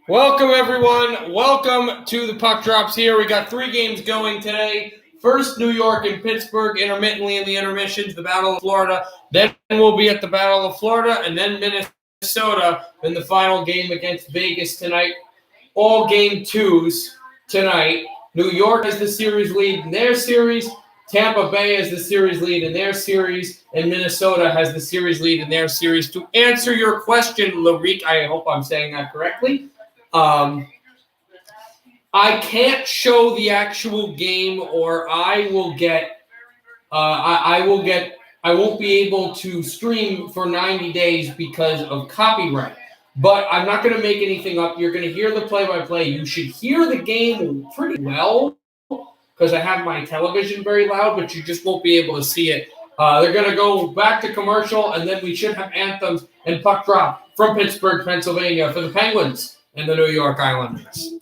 Welcome, everyone. Welcome to the Puck Drops here. We got 3 games going today. First, New York and Pittsburgh, intermittently in the intermissions, the Battle of Florida. Then we'll be at the Battle of Florida, and then Minnesota in the final game against Vegas tonight. All game 2s tonight. New York has the series lead in their series. Tampa Bay has the series lead in their series, and Minnesota has the series lead in their series. To answer your question, Larique, I hope I'm saying that correctly. I can't show the actual game, or I won't be able to stream for 90 days because of copyright. But I'm not going to make anything up. You're going to hear the play-by-play. You should hear the game pretty well because I have my television very loud, but you just won't be able to see it. They're going to go back to commercial, and then we should have anthems and puck drop from Pittsburgh, Pennsylvania for the Penguins and the New York Islanders.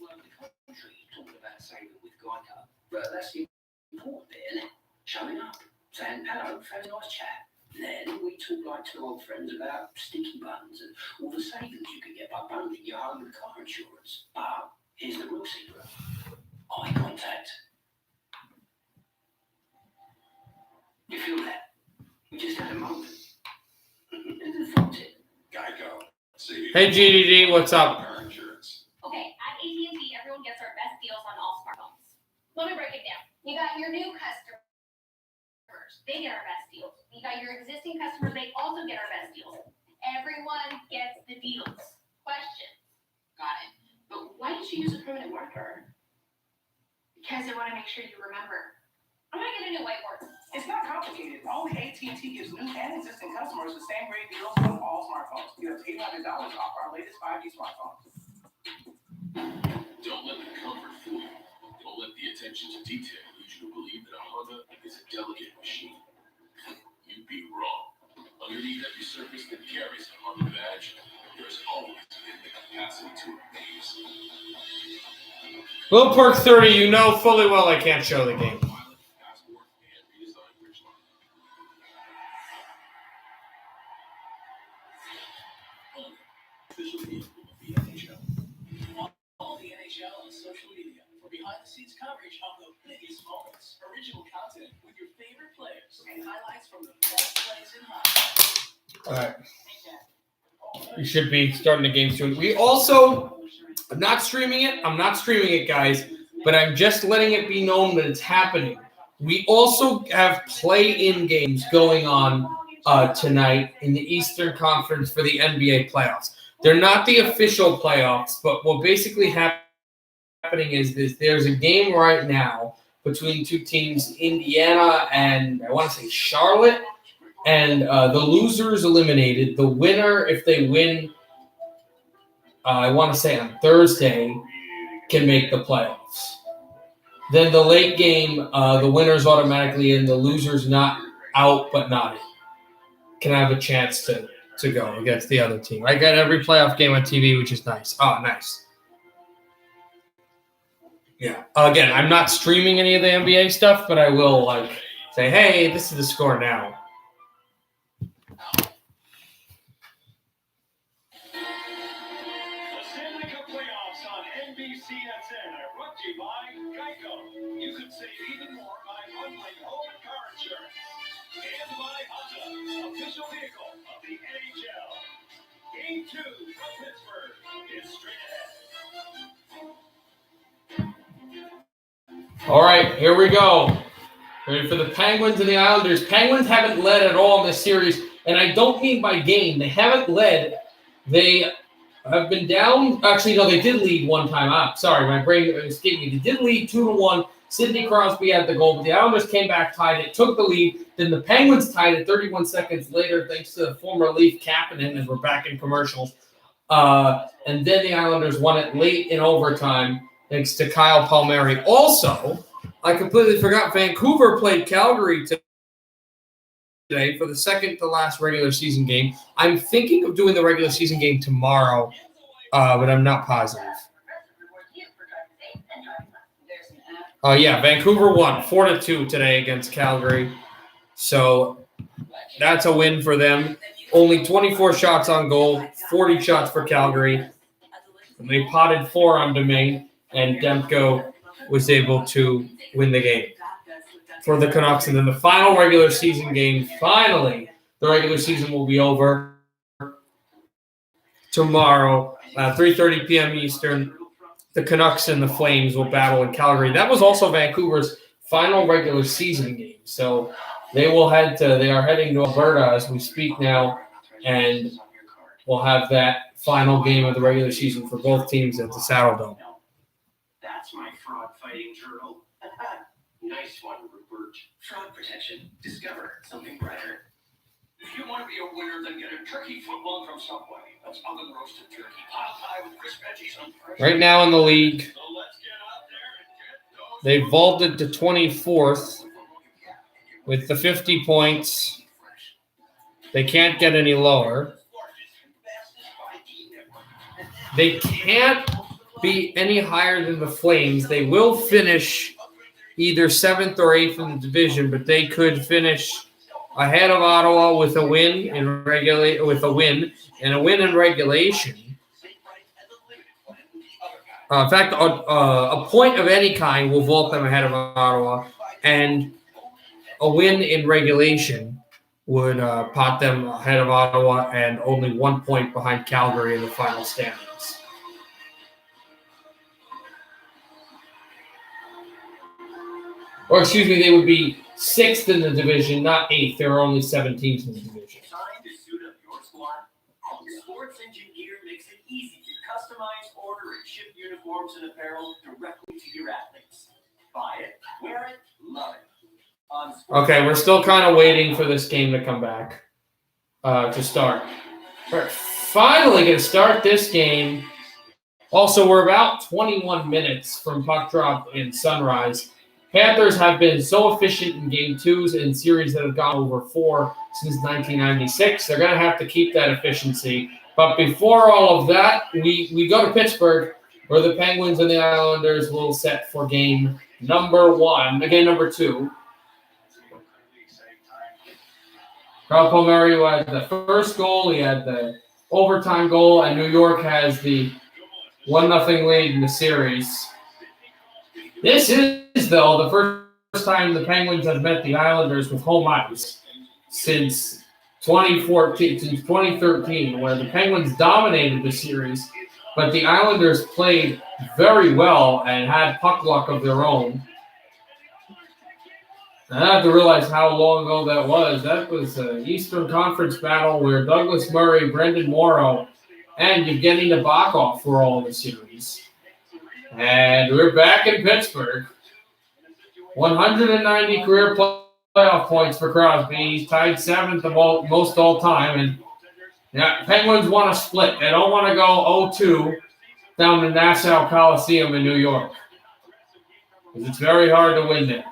That's the important bit, isn't it? Showing up, saying hello, having a nice chat. Then we talk like 2 old friends about sticky buttons and all the savings you can get by bundling your home and car insurance. But here's the real secret. Eye contact. You feel that? We just had a moment. Who thought it? Geico. Hey, GDD, what's up? Okay, at AT&T, everyone gets our best deals on all smartphones. Let me break it down. You got your new customers. They get our best deals. You got your existing customers. They also get our best deals. Everyone gets the deals. Questions? Got it. But why did you use a permanent marker? Because I want to make sure you remember. I'm going to get a new whiteboard. It's not complicated. Only AT&T gives new and existing customers the same great deals on all smartphones. You have $800 off our latest 5G smartphones. Don't let the comfort fool you. Don't let the attention to detail lead you to believe that a Honda is a delicate machine. You'd be wrong. Underneath every surface that carries a Honda badge, there's always been the capacity to amaze. Will Perk 30, you know fully well I can't show the game. Official vehicle of the NHL. Follow the NHL on social media for behind-the-scenes coverage of the biggest moments, original content with your favorite players, and highlights from the best plays in hockey. All right. You should be starting the game soon. We also, I'm not streaming it, guys, but I'm just letting it be known that it's happening. We also have play-in games going on tonight in the Eastern Conference for the NBA playoffs. They're not the official playoffs, but what basically happening is there's a game right now between 2 teams, Indiana and I want to say Charlotte, and the loser is eliminated. The winner, if they win, I want to say on Thursday, can make the playoffs. Then the late game, the winner's automatically in, the loser's not out but not in. Can have a chance to go against the other team. I got every playoff game on TV, which is nice. Oh, nice. Yeah. Again, I'm not streaming any of the NBA stuff, but I will say, hey, this is the score now. The Stanley Cup playoffs on NBCSN are brought to you by Geico. You could save even more by bundling home and car insurance. And by Honda, official vehicle of the NHL. Game 2 from Pittsburgh is straight ahead. All right, here we go. Ready for the Penguins and the Islanders. Penguins haven't led at all in this series, and I don't mean by game. They haven't led. They have been down. Actually, no, they did lead one time. Sorry, my brain escaped me. They did lead 2-1. Sidney Crosby had the goal, but the Islanders came back, tied it, took the lead. Then the Penguins tied it 31 seconds later, thanks to the former Leaf Kapanen, as we're back in commercials. And then the Islanders won it late in overtime, thanks to Kyle Palmieri. Also, I completely forgot, Vancouver played Calgary today for the second to last regular season game. I'm thinking of doing the regular season game tomorrow, but I'm not positive. Vancouver won 4-2 today against Calgary. So that's a win for them. Only 24 shots on goal, 40 shots for Calgary. And they potted 4 on Domain, and Demko was able to win the game for the Canucks. And then the final regular season game, finally, the regular season will be over tomorrow, 3:30 p.m. Eastern. The Canucks and the Flames will battle in Calgary. That was also Vancouver's final regular season game. So they are heading to Alberta as we speak now, and we'll have that final game of the regular season for both teams at the Saddle Dome. That's my fraud fighting turtle. Nice one, Rupert. Fraud protection. Discover something brighter. If you want to be a winner, then get a turkey footlong from Subway. That's oven roasted turkey, pot pie with crisp veggies on fresh. Right now in the league, So let's get out there and get those. they vaulted to 24th with the 50 points. They can't get any lower. They can't be any higher than the Flames. They will finish either 7th or 8th in the division, but they could finish ahead of Ottawa with a win in regulation. In fact, a point of any kind will vault them ahead of Ottawa, and a win in regulation would pot them ahead of Ottawa and only 1 point behind Calgary in the final standings. Or excuse me, they would be 6th in the division, not 8th. There are only 7 teams in the division. Designed to suit up your squad? Sports Engine Gear makes it easy to customize, order, and ship uniforms and apparel directly to your athletes. Buy it, wear it, love it. Okay, we're still kind of waiting for this game to come back, to start. We're finally going to start this game. Also, we're about 21 minutes from puck drop in Sunrise. Panthers have been so efficient in game 2s in series that have gone over 4 since 1996. They're going to have to keep that efficiency. But before all of that, we go to Pittsburgh, where the Penguins and the Islanders will set for game number 2. Carl Palmieri had the first goal. He had the overtime goal, and New York has the 1-0 lead in the series. This is, though, the first time the Penguins have met the Islanders with home ice since 2013, where the Penguins dominated the series, but the Islanders played very well and had puck luck of their own. And I have to realize how long ago that was. That was an Eastern Conference battle where Douglas Murray, Brendan Morrow, and Evgeny Nabokov were all in the series. And we're back in Pittsburgh. 190 career playoff points for Crosby. He's tied 7th of most all time. And yeah, Penguins want to split. They don't want to go 0-2 down to Nassau Coliseum in New York, because it's very hard to win there.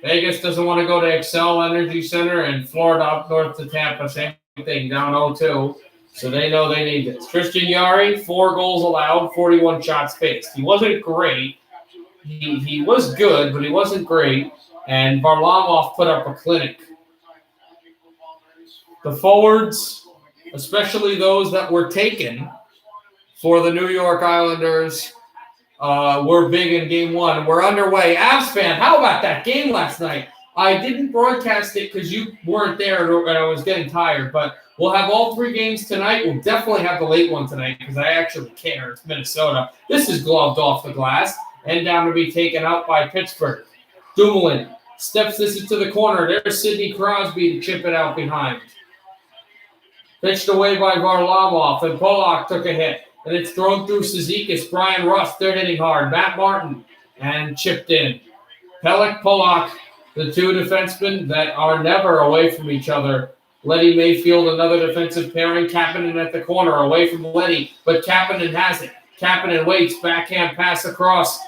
Vegas doesn't want to go to Xcel Energy Center, and Florida up north to Tampa, same thing, down 0-2. So they know they need this. Christian Yari, 4 goals allowed, 41 shots faced. He wasn't great. He was good, but he wasn't great. And Varlamov put up a clinic. The forwards, especially those that were taken for the New York Islanders, were big in game 1. We're underway. Avs fan, how about that game last night? I didn't broadcast it because you weren't there and I was getting tired, but we'll have all 3 games tonight. We'll definitely have the late one tonight because I actually care. It's Minnesota. This is gloved off the glass and down to be taken out by Pittsburgh. Dumoulin steps this into the corner. There's Sidney Crosby to chip it out behind. Pitched away by Varlamov, and Polak took a hit. And it's thrown through Cizikas, Brian Rust. They're hitting hard. Matt Martin, and chipped in. Pelech, Polak, the 2 defensemen that are never away from each other. Letty Mayfield, another defensive pairing. Kapanen at the corner, away from Letty, but Kapanen has it. Kapanen waits, backhand pass across.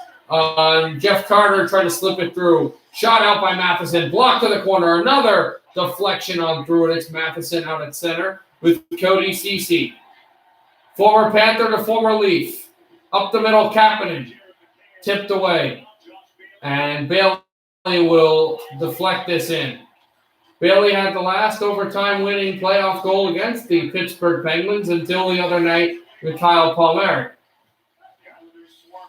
Jeff Carter trying to slip it through. Shot out by Matheson, blocked to the corner. Another deflection on through, and it's Matheson out at center with Cody Ceci. Former Panther to former Leaf. Up the middle, Kapanen. Tipped away. And Bailey will deflect this in. Bailey had the last overtime winning playoff goal against the Pittsburgh Penguins until the other night with Kyle Palmieri.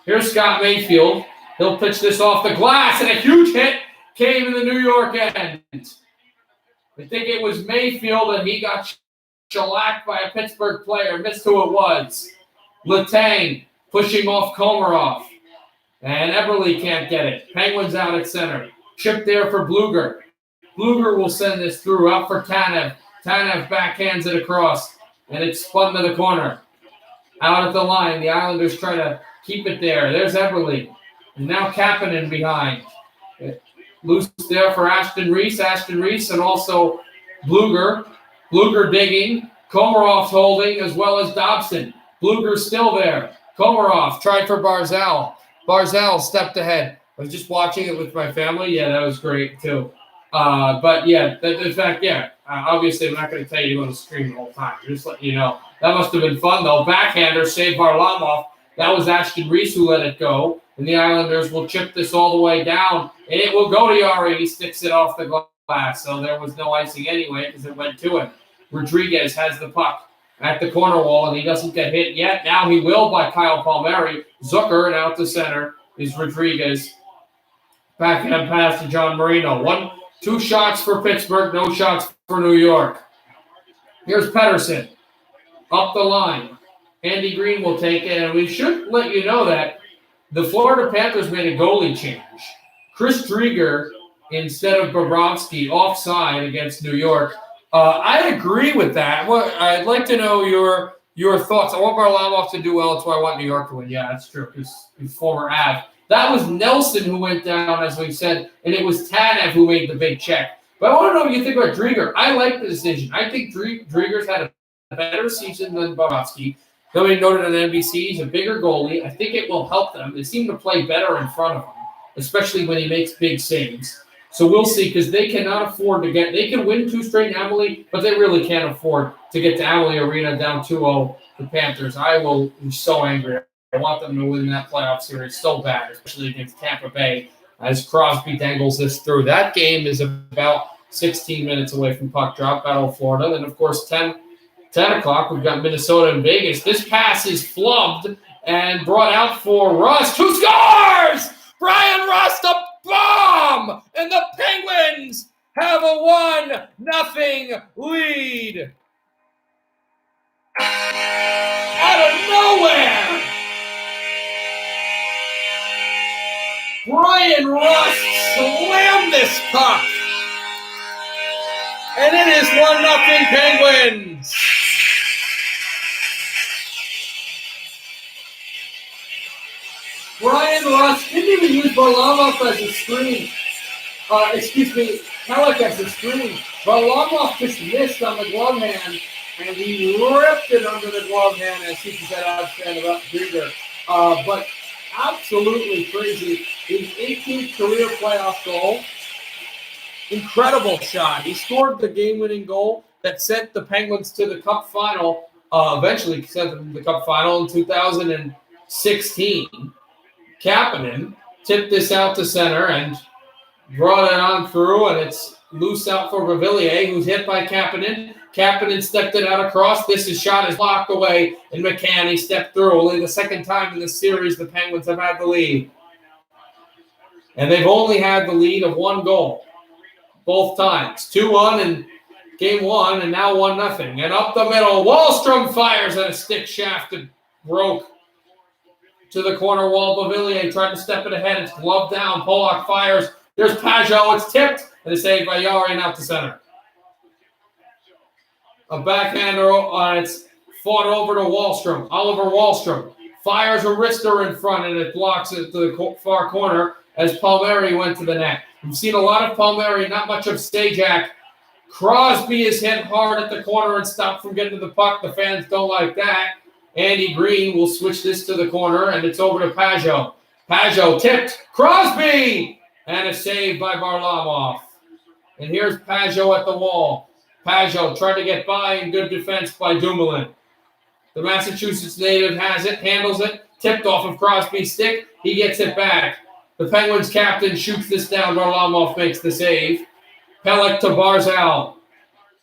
Here's Scott Mayfield. He'll pitch this off the glass, and a huge hit came in the New York end. I think it was Mayfield, and he got shellacked by a Pittsburgh player. Missed who it was. Letang pushing off Komarov. And Eberle can't get it. Penguins out at center. Chip there for Bluger. Bluger will send this through. Out for Tanev. Tanev backhands it across. And it's spun to the corner. Out at the line. The Islanders try to keep it there. There's Eberle. And now Kapanen behind. Loose there for Ashton Reese. Ashton Reese and also Bluger. Bluger digging. Komarov's holding as well as Dobson. Bluger's still there. Komarov tried for Barzal. Barzal stepped ahead. I was just watching it with my family. Yeah, that was great too. But yeah, in fact, obviously I'm not going to tell you to go to stream the whole time. Just let you know. That must have been fun though. Backhander saved Varlamov. That was Ashton Reese who let it go. And the Islanders will chip this all the way down. And it will go to Yari. He sticks it off the glass. So there was no icing anyway because it went to him. Rodriguez has the puck at the corner wall, and he doesn't get hit yet. Now he will by Kyle Palmieri. Zucker, and out to center is Rodriguez. Backhand pass to John Marino. 2 shots for Pittsburgh, no shots for New York. Here's Pettersson. Up the line. Andy Green will take it, and we should let you know that the Florida Panthers made a goalie change. Chris Drieger instead of Bobrovsky offside against New York. I agree with that. I'd like to know your thoughts. I want Varlamov to do well. That's why I want New York to win. Yeah, that's true. He's former Av. That was Nelson who went down, as we said, and it was Tanev who made the big check. But I want to know what you think about Drieger. I like the decision. I think Drieger's had a better season than Bobrovsky. Nobody noted on NBC. He's a bigger goalie. I think it will help them. They seem to play better in front of him, especially when he makes big saves. So we'll see, because they cannot afford to get – they can win 2 straight in Amalie, but they really can't afford to get to Amalie Arena down 2-0 the Panthers. I will be so angry. I want them to win that playoff series so bad, especially against Tampa Bay, as Crosby dangles this through. That game is about 16 minutes away from puck drop, Battle of Florida. Then, of course, 10 o'clock, we've got Minnesota and Vegas. This pass is flubbed and brought out for Rust, who scores! Brian Rust, a bomb! And the Penguins have a 1-0 lead. Out of nowhere! Brian Rust slammed this puck. And it is 1-0 Penguins. Brian Rust didn't even use Varlamov as a screen. Pelech as a screen. Varlamov just missed on the glove hand, and he ripped it under the glove hand, as he said about Drieger. But absolutely crazy. His 18th career playoff goal. Incredible shot. He scored the game-winning goal that sent the Penguins to the Cup final. Eventually sent them to the Cup final in 2016. Kapanen tipped this out to center and brought it on through, and it's loose out for Beauvillier, who's hit by Kapanen. Kapanen stepped it out across. This shot is blocked away, and McCann, he stepped through. Only the second time in this series the Penguins have had the lead. And they've only had the lead of 1 goal both times. 2-1 in game 1, and now 1-0. And up the middle, Wahlstrom fires at a stick shaft that broke to the corner wall. Beauvillier tried to step it ahead. It's gloved down. Pollock fires. There's Pajot. It's tipped, and it's saved by Yari and out to center. A backhander, it's fought over to Wahlstrom. Oliver Wahlstrom fires a wrister in front, and it blocks it to the far corner as Palmieri went to the net. We've seen a lot of Palmieri, not much of Stejak. Crosby is hit hard at the corner and stopped from getting to the puck. The fans don't like that. Andy Green will switch this to the corner, and it's over to Pajot. Pajot tipped. Crosby! And a save by Varlamov. And here's Pajot at the wall. Pajot trying to get by, and good defense by Dumoulin. The Massachusetts native has it, handles it, tipped off of Crosby's stick. He gets it back. The Penguins captain shoots this down. Varlamov makes the save. Pelech to Barzal.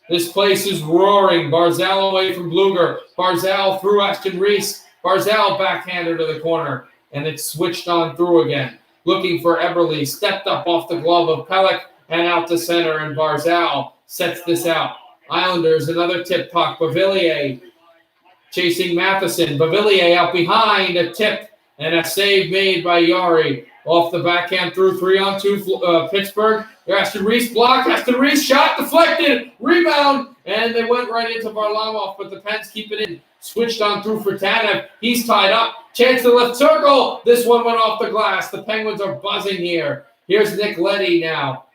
This place is roaring. Barzal away from Bluger. Barzal through Ashton Reese. Barzal backhander to the corner. and it's switched on through again. Looking for Eberle, stepped up off the glove of Pellick and out to center, and Barzal sets this out. Islanders, another tip puck. Beauvillier chasing Matheson. Beauvillier out behind, a tip and a save made by Yari. Off the backhand through 3-on-2 Pittsburgh. Aston Reese blocked. Aston Reese shot deflected. Rebound. And they went right into Varlamov, but the Pens keep it in. Switched on through for Tanev. He's tied up. Chance to left circle. This one went off the glass. The Penguins are buzzing here. Here's Nick Leddy now.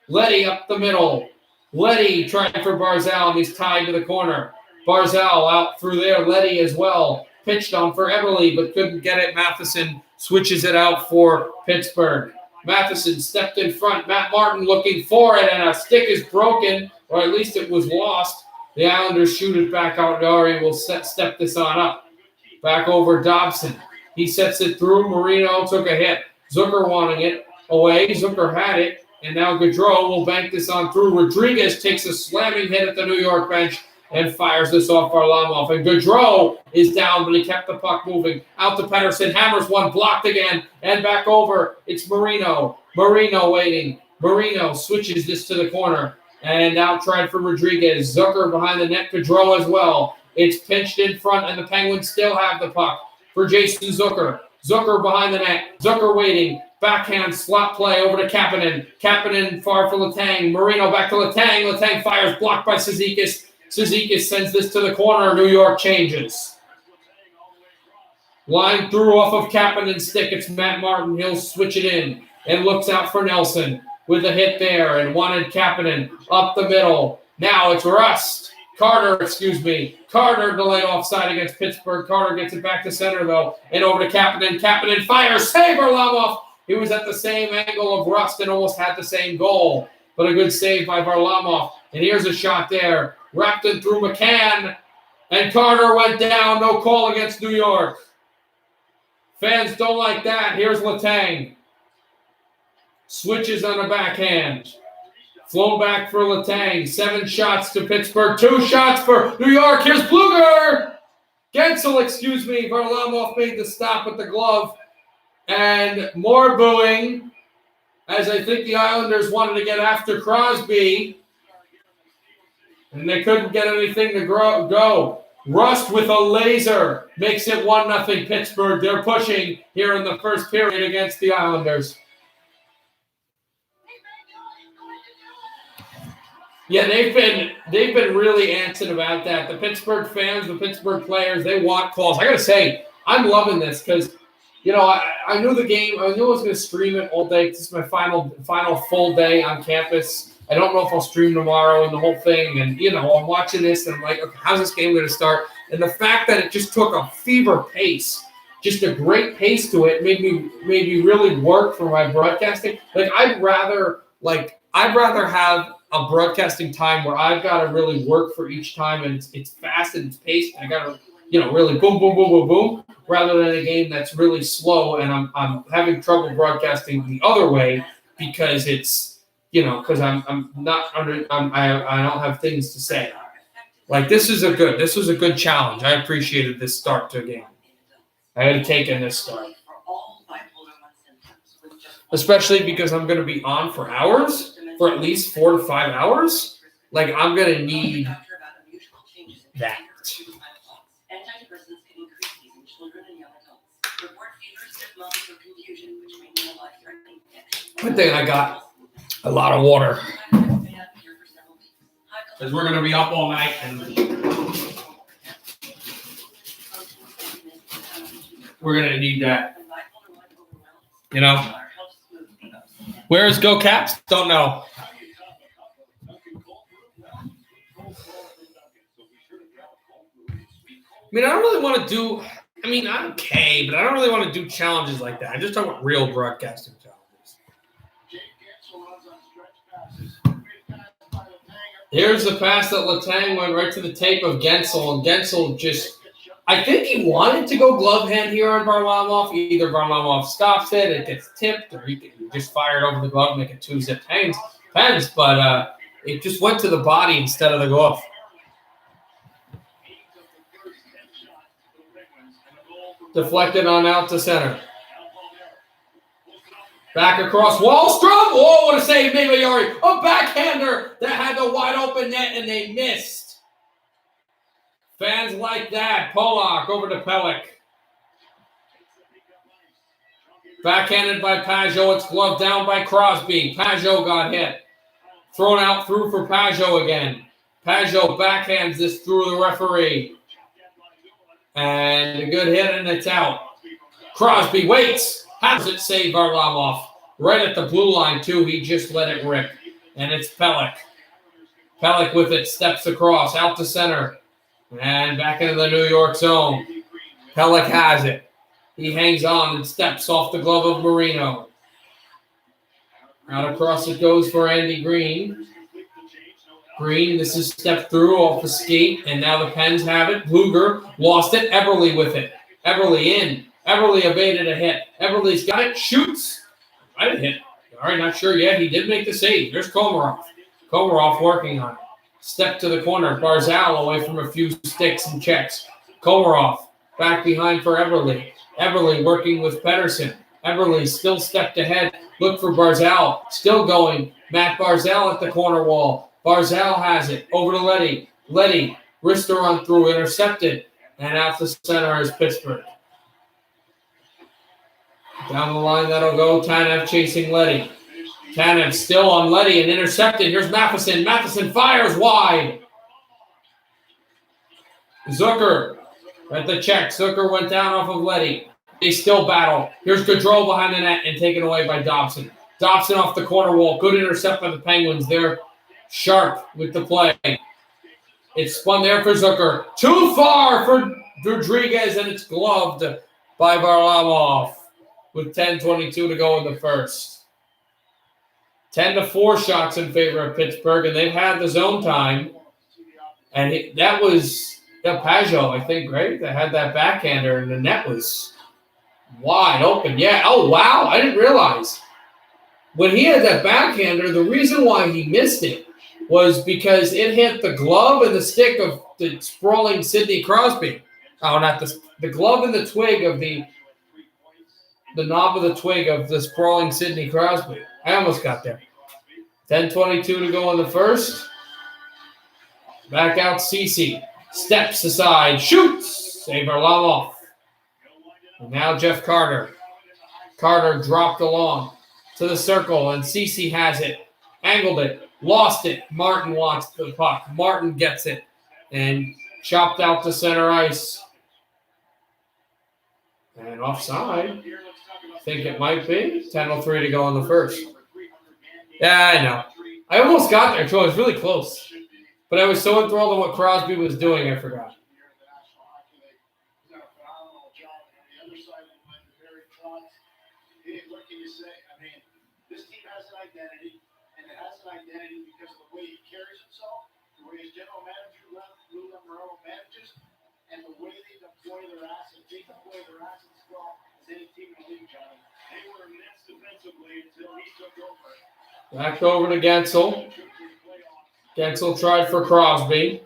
Leddy up the middle. Leddy trying for Barzal, and he's tied to the corner. Barzal out through there. Leddy as well. Pitched on for Eberle, but couldn't get it. Matheson switches it out for Pittsburgh. Matheson stepped in front. Matt Martin looking for it, and a stick is broken, or at least it was lost. The Islanders shoot it back out. Dari will step this on up. Back over Dobson. He sets it through. Marino took a hit. Zucker wanting it away. Zucker had it, and now Gaudreau will bank this on through. Rodriguez takes a slamming hit at the New York bench and fires this off Varlamov. And Gaudreau is down, but he kept the puck moving. Out to Pettersson. Hammers one, blocked again, and back over. It's Marino. Marino waiting. Marino switches this to the corner. And out tried for Rodriguez. Zucker behind the net. Gaudreau as well. It's pinched in front, and the Penguins still have the puck for Jason Zucker. Zucker behind the net. Zucker waiting. Backhand slot play over to Kapanen. Kapanen far for Letang. Marino back to Letang. Letang fires, blocked by Cizikas. Cizikas sends this to the corner. New York changes. Line through off of Kapanen's stick. It's Matt Martin. He'll switch it in and looks out for Nelson with a hit there and wanted Kapanen up the middle. Now it's Carter delayed offside against Pittsburgh. Carter gets it back to center, though, and over to Kapanen. Kapanen fires. Save Varlamov. He was at the same angle of Rust and almost had the same goal. But a good save by Varlamov. And here's a shot there. Wrapped in through McCann. And Carter went down. No call against New York. Fans don't like that. Here's Letang. Switches on the backhand. Flow back for Letang. 7 shots to Pittsburgh. 2 shots for New York. Here's Bluger. Gensel, Varlamov made the stop with the glove. And more booing, as I think the Islanders wanted to get after Crosby. And they couldn't get anything to go. Rust with a laser makes it 1-0 Pittsburgh. They're pushing here in the first period against the Islanders. Yeah, they've been really antsing about that. The Pittsburgh fans, the Pittsburgh players, they want calls. I got to say, I'm loving this because, I knew the game. I knew I was going to stream it all day. This is my final full day on campus. I don't know if I'll stream tomorrow and the whole thing. And, I'm watching this and I'm like, okay, how's this game going to start? And the fact that it just took a fever pace, just a great pace to it, made me really work for my broadcasting. Like, I'd rather have a broadcasting time where I've got to really work for each time and it's fast and it's paced. And I got to, really boom, boom, boom, boom, boom, rather than a game that's really slow. And I'm having trouble broadcasting the other way because it's, because I don't have things to say. Like, this was a good challenge. I appreciated this start to a game. I had taken this start. Especially because I'm going to be on for hours, for at least 4 to 5 hours. Like, I'm going to need that. Good thing I got a lot of water. Because we're going to be up all night. And we're going to need that. Where is Go Caps? Don't know. I don't really want to do. I'm okay, but I don't really want to do challenges like that. I just talk about real broadcasting challenges. Here's the pass that Letang went right to the tape of Gensel, and Gensel I think he wanted to go glove hand here on Varlamov. Either Varlamov stops it gets tipped, or he just fired over the glove, make it 2-zip Pens, but it just went to the body instead of the glove. Deflected on out to center. Back across Wallstrom. Whoa, what a save made by Yari. A backhander that had the wide open net and they missed. Fans like that. Polak over to Pelech. Backhanded by Pajot. It's gloved down by Crosby. Pajot got hit. Thrown out through for Pajot again. Pajot backhands this through the referee. And a good hit and it's out. Crosby waits. Has it save Varlamov. Right at the blue line too. He just let it rip. And it's Pelech. Pelech with it. Steps across. Out to center. And back into the New York zone. Pelech has it. He hangs on and steps off the glove of Marino. Out across it goes for Andy Green. Green, this is stepped through off the skate, and now the Pens have it. Luger lost it. Eberle with it. Eberle in. Eberle evaded a hit. Eberle's got it. Shoots. I didn't hit. All right, not sure yet. He did make the save. There's Komarov. Komarov working on it. Step to the corner. Barzal away from a few sticks and checks. Komarov back behind for Eberle. Eberle working with Pedersen. Eberle still stepped ahead. Look for Barzal. Still going. Matt Barzal at the corner wall. Barzal has it. Over to Letty. Letty. Wrister on through. Intercepted. And out the center is Pittsburgh. Down the line that'll go. Tanev chasing Letty. Tanev still on Letty and intercepted. Here's Matheson. Matheson fires wide. Zucker at the check. Zucker went down off of Letty. They still battle. Here's Gaudreau behind the net and taken away by Dobson. Dobson off the corner wall. Good intercept by the Penguins. They're sharp with the play. It's spun there for Zucker. Too far for Rodriguez, and it's gloved by Varlamov with 10:22 to go in the first. 10-4 shots in favor of Pittsburgh, and they've had the zone time. And that was Pajot, I think, right? That had that backhander, and the net was wide open. Yeah. Oh, wow. I didn't realize. When he had that backhander, the reason why he missed it was because it hit the glove and the stick of the sprawling Sidney Crosby. Oh, not the glove and the twig of the knob of the twig of the sprawling Sidney Crosby. I almost got there. 10:22 to go in the first. Back out Ceci. Steps aside. Shoots. Save Varlamov. And now Jeff Carter. Carter dropped along to the circle, and Ceci has it. Angled it. Lost it. Martin wants the puck. Martin gets it. And chopped out to center ice. And offside. I think it might be. 10:03 to go in the first. Yeah, I know. I almost got there, too. I was really close. But I was so enthralled in what Crosby was doing, I forgot. What can you say? I mean, this team has an identity, and it has an identity because of the way he carries himself, the way his general manager, Lou Lamoriello, manages, and the way they deploy their assets. They deploy their assets as well as any team in the league, Johnny. They were immense defensively until he took over. Back over to Gensel. Gensel tried for Crosby.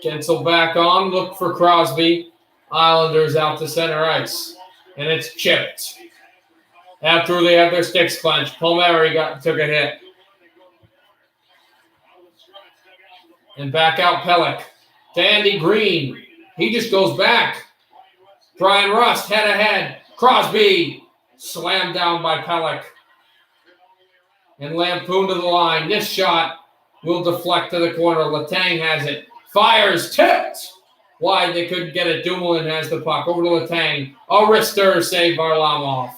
Gensel back on. Look for Crosby. Islanders out to center ice. And it's chipped. After they have their sticks clenched, Palmieri took a hit. And back out Pelech. To Andy Green. He just goes back. Brian Rust head ahead. Crosby slammed down by Pelech. And lampooned to the line. This shot will deflect to the corner. Letang has it. Fires. Tipped. Wide. They couldn't get it. Dumoulin has the puck. Over to Letang. Wrister save Varlamov.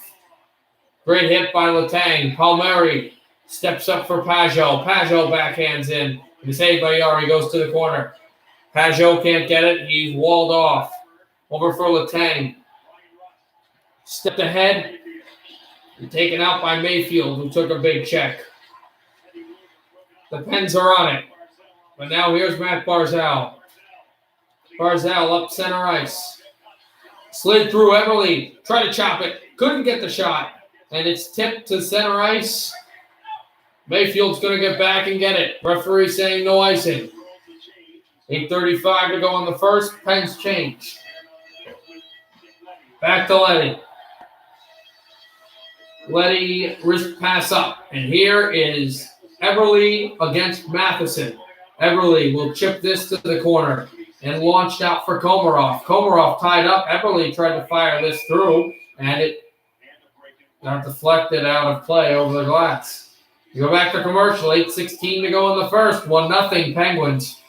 Great hit by Letang. Palmieri steps up for Pajot. Pajot backhands in. And saved by Yari. Goes to the corner. Pajot can't get it. He's walled off. Over for Letang. Stepped ahead. And taken out by Mayfield, who took a big check. The Pens are on it. But now here's Matt Barzal. Barzal up center ice. Slid through Eberle. Tried to chop it. Couldn't get the shot. And it's tipped to center ice. Mayfield's going to get back and get it. Referee saying no icing. 8:35 to go in the first. Pens change. Back to Letty. Letty wrist pass up. And here is Everly against Matheson. Everly will chip this to the corner and launched out for Komarov. Komarov tied up. Everly tried to fire this through, and it got deflected out of play over the glass. You go back to commercial. 8:16 to go in the first. 1-0 Penguins.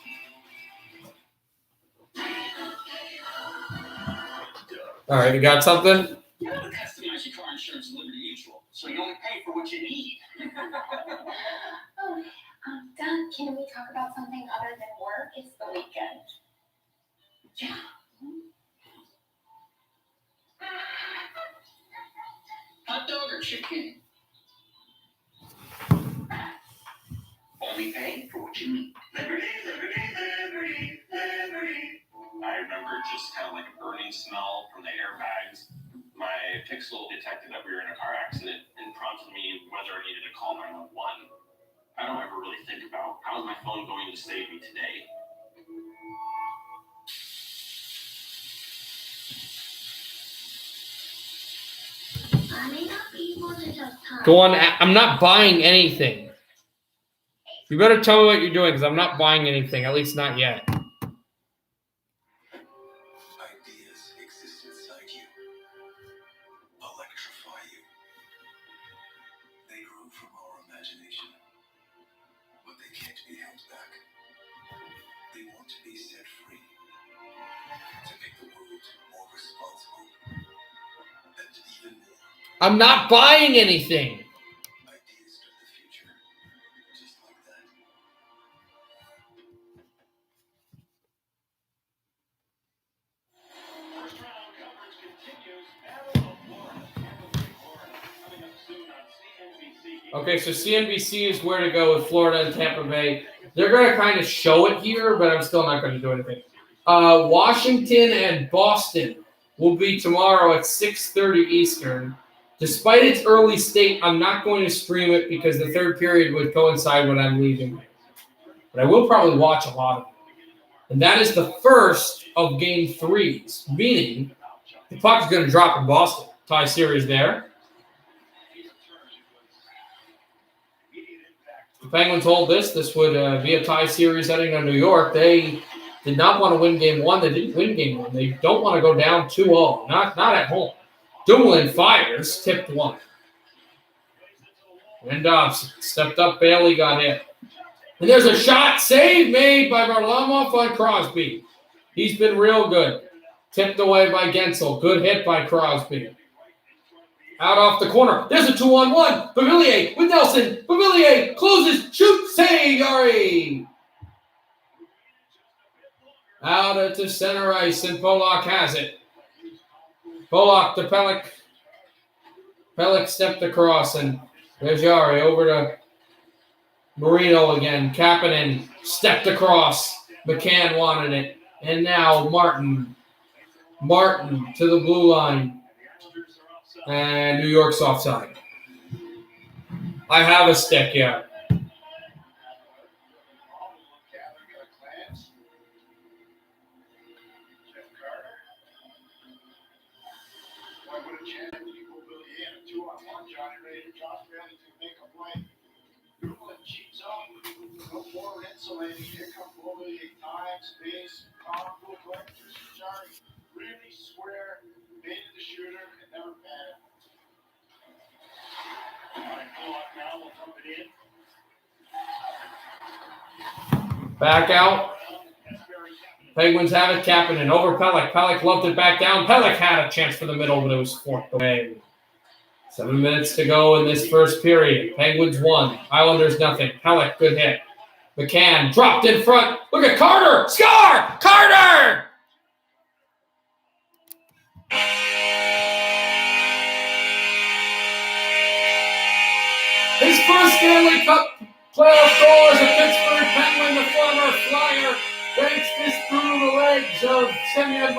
All right, you got something? You gotta customize your car insurance with Liberty Mutual, so you only pay for what you need. Dad, can we talk about something other than work? It's the weekend. Yeah. Hot dog or chicken? Only pay for what you need. Liberty, liberty, liberty, liberty. I remember just kind of like a burning smell from the airbags. My Pixel detected that we were in a car accident and prompted me whether I needed to call 911. I don't ever really think about how is my phone going to save me today. I may not be able to just talk. Go on. I'm not buying anything. You better tell me what you're doing, because I'm not buying anything, at least not yet. Ideas exist inside you, electrify you. They grow from our imagination, but they can't be held back. They want to be set free, to make the world more responsible, and even more. I'm not buying anything. Ideas to the future, just like that. First round coverage continues. Battle of Florida. Tampa Bay, Florida. Coming up soon on CNBC. Okay, so CNBC is where to go with Florida and Tampa Bay. They're going to kind of show it here, but I'm still not going to do anything. Washington and Boston will be tomorrow at 6:30 Eastern. Despite its early state, I'm not going to stream it because the third period would coincide when I'm leaving. But I will probably watch a lot of it. And that is the first of game threes, meaning the puck is going to drop in Boston. Tie series there. The Penguins hold this. This would be a tie series heading to New York. They did not want to win game one. They didn't win game one. They don't want to go down 2-0. Not at home. Dumoulin fires, tipped one. And Dobson stepped up. Bailey got hit. And there's a shot save made by Varlamov on Crosby. He's been real good. Tipped away by Gensel. Good hit by Crosby. Out off the corner. There's a 2-on-1. Bavillier with Nelson. Bavillier closes. Shoot. Save. Yari. Out to center ice, and Polak has it. Polak to Pelech. Pelech stepped across, and there's Yari over to Marino again. Kapanen stepped across. McCann wanted it. And now Martin. Martin to the blue line. And New York's offside. I have a stick, yeah. Really square, made the shooter, and never batted. All right, Pollock now will dump it in. Back out. Penguins have it. Kapanen over Pelech. Pelech loved it back down. Pelech had a chance for the middle, but it was forked away. 7 minutes to go in this first period. Penguins 1. Islanders nothing. Pelech, good hit. McCann dropped in front. Look at Carter. Score! Carter! His first Stanley Cup playoff goal as a Pittsburgh Penguin, the former Flyer, banks this through the legs of Semyon